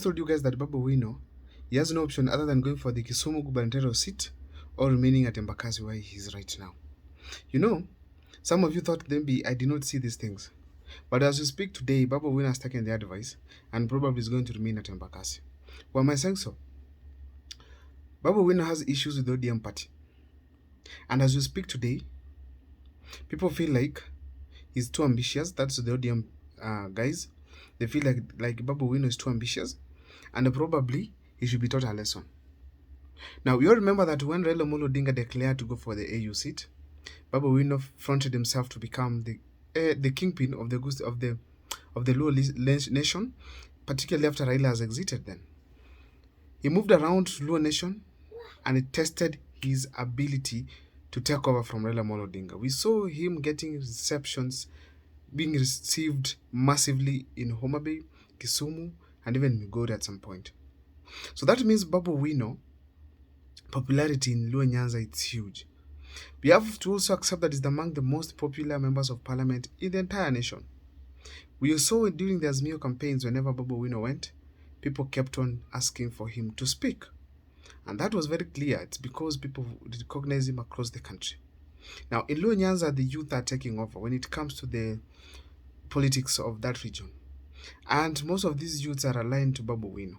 just told you guys that Babu Wino, he has no option other than going for the Kisumu gubernatorial seat or remaining at Embakasi where he is right now. You know, some of you thought maybe I did not see these things. But as we speak today, Babu Wino has taken the advice and probably is going to remain at Embakasi. Why am I saying so? Babu Wino has issues with the ODM party. And as we speak today, people feel like he's too ambitious. That's the ODM guys. They feel like Babu Wino is too ambitious and probably he should be taught a lesson. Now, you all remember that when Raila Amolo Odinga declared to go for the AU seat, Babu Wino fronted himself to become the kingpin of the Luo nation, particularly after Raila has exited then. He moved around Luo nation and it tested his ability to take over from Raila Amolo Odinga. We saw him getting receptions, being received massively in Homa Bay, Kisumu, and even Migori at some point. So that means Babu Wino popularity in Luo Nyanza is huge. We have to also accept that he's among the most popular members of parliament in the entire nation. We saw it during the Azimio campaigns. Whenever Babu Wino went, people kept on asking for him to speak. And that was very clear. It's because people recognize him across the country. Now, in Luo Nyanza, the youth are taking over when it comes to the politics of that region. And most of these youths are aligned to Babu Wino.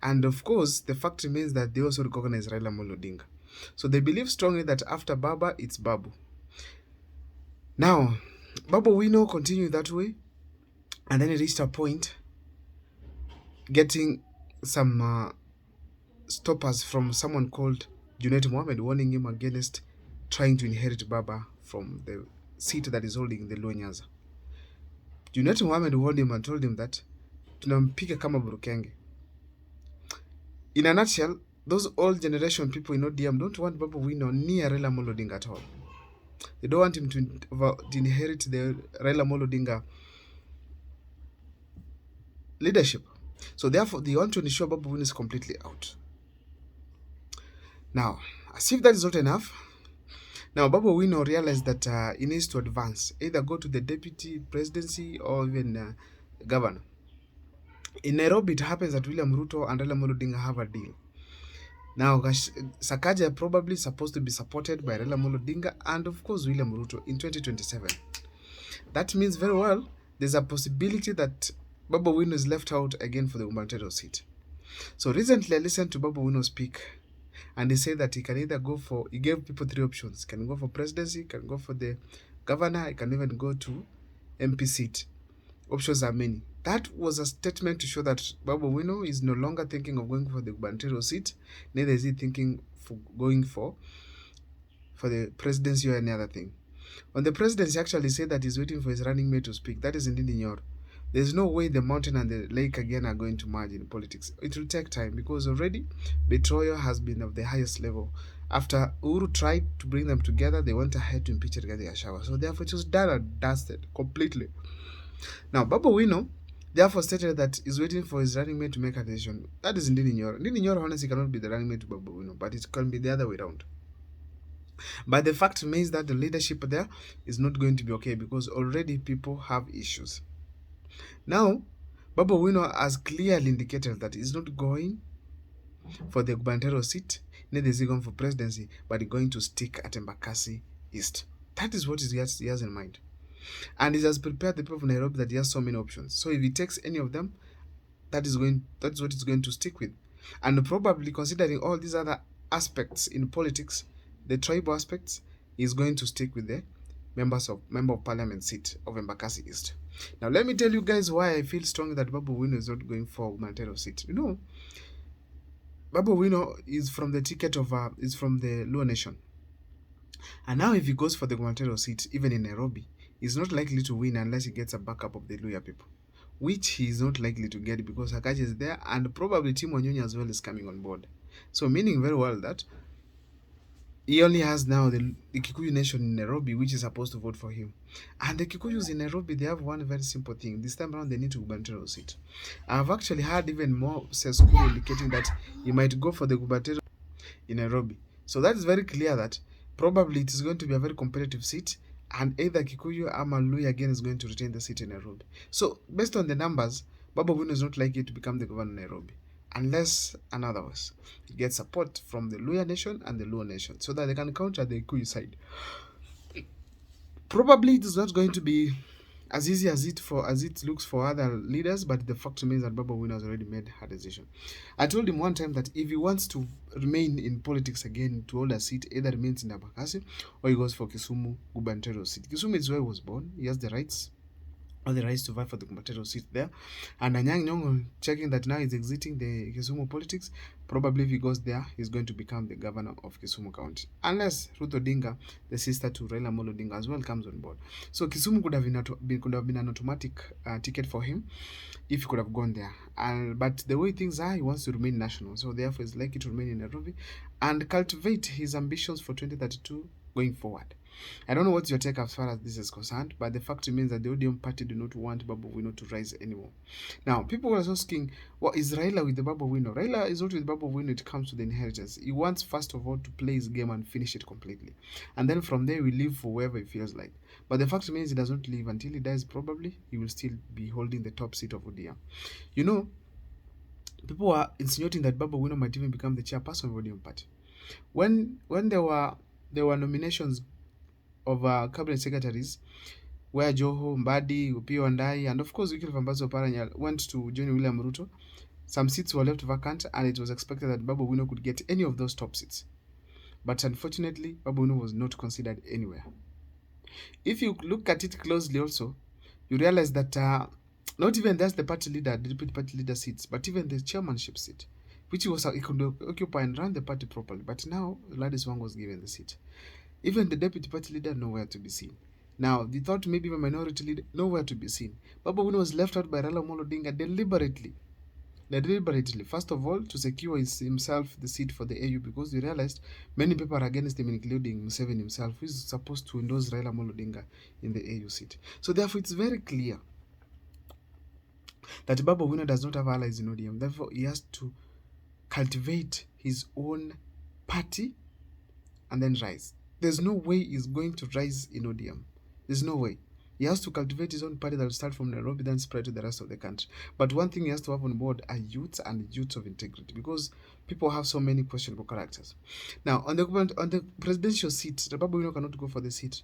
And of course, the fact remains that they also recognize Raila Amolo Odinga. So they believe strongly that after Baba, it's Babu. Now, Babu Wino continued that way, and then he reached a point getting some stoppers from someone called Junet Mohammed, warning him against trying to inherit Baba from the seat that is holding in the Luo Nyanza. Junet Mohammed warned him and told him that tunampiga kama burukenge. In a nutshell, those old generation people in ODM don't want Babu Wino near Raila Amolo Odinga at all. They don't want him to inherit the Raila Amolo Odinga leadership. So therefore, they want to ensure Babu Wino is completely out. Now, as if that is not enough, now Babu Wino realized that he needs to advance, either go to the deputy presidency or even governor. In Nairobi, it happens that William Ruto and Raila Amolo Odinga have a deal. Now, Sakaja probably supposed to be supported by Raila Amolo Odinga and of course William Ruto in 2027. That means very well there's a possibility that Babu Wino is left out again for the gubernatorial seat. So recently I listened to Babu Wino speak, and he said that he can either go for, he gave people three options. He can go for presidency, he can go for the governor, he can even go to MP seat. Options are many. That was a statement to show that Babu Wino is no longer thinking of going for the gubernatorial seat, neither is he thinking for going for the presidency or any other thing. On the presidency, actually said that he's waiting for his running mate to speak. That is indeed Ignore. There's no way the mountain and the lake again are going to merge in politics. It will take time because already betrayal has been of the highest level. After Uhuru tried to bring them together, they went ahead to impeach Rigathi Gachagua. So therefore, it was done and dusted completely. Now, Babu Wino therefore stated that he's waiting for his running mate to make a decision. That is Ndindi Nyoro. Ndindi Nyoro honestly cannot be the running mate to Babu Wino, but it can be the other way around. But the fact remains that the leadership there is not going to be okay because already people have issues. Now, Babu Wino has clearly indicated that he's not going for the gubernatorial seat, neither is he going for presidency, but he's going to stick at Embakasi East. That is what he has in mind. And he has prepared the people of Nairobi that he has so many options. So if he takes any of them, that's what he's going to stick with. And probably considering all these other aspects in politics, the tribal aspects, he's going to stick with the member of parliament seat of Embakasi East. Now let me tell you guys why I feel strongly that Babu Wino is not going for gubernatorial seat. You know, Babu Wino is from the ticket of is from the Luo nation. And now if he goes for the gubernatorial seat, even in Nairobi, he's not likely to win unless he gets a backup of the Luya people, which he is not likely to get because Sakaja is there and probably Tim Wanyonyi as well is coming on board. So meaning very well that he only has now the Kikuyu nation in Nairobi, which is supposed to vote for him. And the Kikuyus in Nairobi, they have one very simple thing. This time around, they need to gubernatorial seat. I've actually heard even more school indicating that he might go for the gubernatorial in Nairobi. So that is very clear that probably it is going to be a very competitive seat, and either Kikuyu or Luya again is going to retain the seat in Nairobi. So based on the numbers, Babu Owino is not likely to become the governor of Nairobi unless and otherwise he gets support from the Luya nation and the Luo nation so that they can counter the Kikuyu side. Probably it is not going to be as easy as it looks for other leaders, but the fact remains that Babu Owino has already made her decision. I told him one time that if he wants to remain in politics again to hold a seat, either remains in Abakasi or he goes for Kisumu gubernatorial seat. Kisumu is where he was born. He has the rights to vie for the gubernatorial seat there. And Anyang' Nyong'o, checking that now he's exiting the Kisumu politics, probably if he goes there, he's going to become the governor of Kisumu County. Unless Ruth Odinga, the sister to Raila Amolo Odinga, as well comes on board. So Kisumu could have been an automatic ticket for him if he could have gone there. But the way things are, he wants to remain national. So therefore, he's likely to remain in Nairobi and cultivate his ambitions for 2032 going forward. I don't know what's your take as far as this is concerned, but the fact remains that the ODM party do not want Babu Owino to rise anymore. Now, people were asking, what is Raila with the Babu Owino? Raila is not with Babu Owino when it comes to the inheritance. He wants, first of all, to play his game and finish it completely. And then from there, we live for wherever he feels like. But the fact remains he does not leave until he dies, probably. He will still be holding the top seat of ODM. You know, people were insinuating that Babu Owino might even become the chairperson of ODM party. When there were nominations of cabinet secretaries where Joho, Mbadi, Opiyo Wandayi, and of course Wycliffe Ambaso Oparanya went to join William Ruto, some seats were left vacant and it was expected that Babu Owino could get any of those top seats. But unfortunately, Babu Owino was not considered anywhere. If you look at it closely also, you realize that not even that's the party leader, the deputy party leader seats, but even the chairmanship seat, which he could occupy and run the party properly. But now, Gladys Wanga was given the seat. Even the deputy party leader, nowhere to be seen. Now, they thought maybe a minority leader, nowhere to be seen. Babu Owino was left out by Raila Amolo Odinga deliberately. First of all, to secure himself the seat for the AU, because they realized many people are against him, including Museveni himself, who is supposed to endorse Raila Amolo Odinga in the AU seat. So therefore, it's very clear that Babu Owino does not have allies in ODM. Therefore, he has to cultivate his own party and then rise. There's no way he's going to rise in ODM. There's no way. He has to cultivate his own party that will start from Nairobi, then spread to the rest of the country. But one thing he has to have on board are youths and youths of integrity, because people have so many questionable characters. Now, on the presidential seat, Babu Owino cannot go for the seat.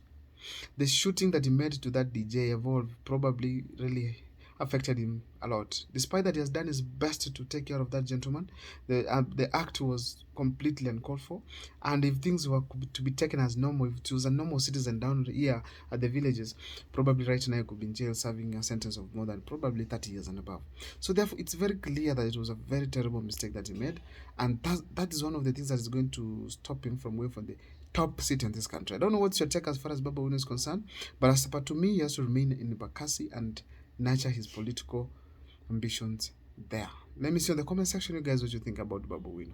The shooting that he made to that DJ Evolve probably really affected him a lot. Despite that he has done his best to take care of that gentleman, the act was completely uncalled for. And if things were to be taken as normal, if it was a normal citizen down here at the villages, probably right now he could be in jail serving a sentence of more than probably 30 years and above. So therefore, it's very clear that it was a very terrible mistake that he made, and that is one of the things that is going to stop him from going for the top seat in this country. I don't know what's your take as far as Babu Owino is concerned, but as per to me, he has to remain in Bakassi and nurture his political ambitions there. Let me see in the comment section, you guys, what you think about Babu Owino.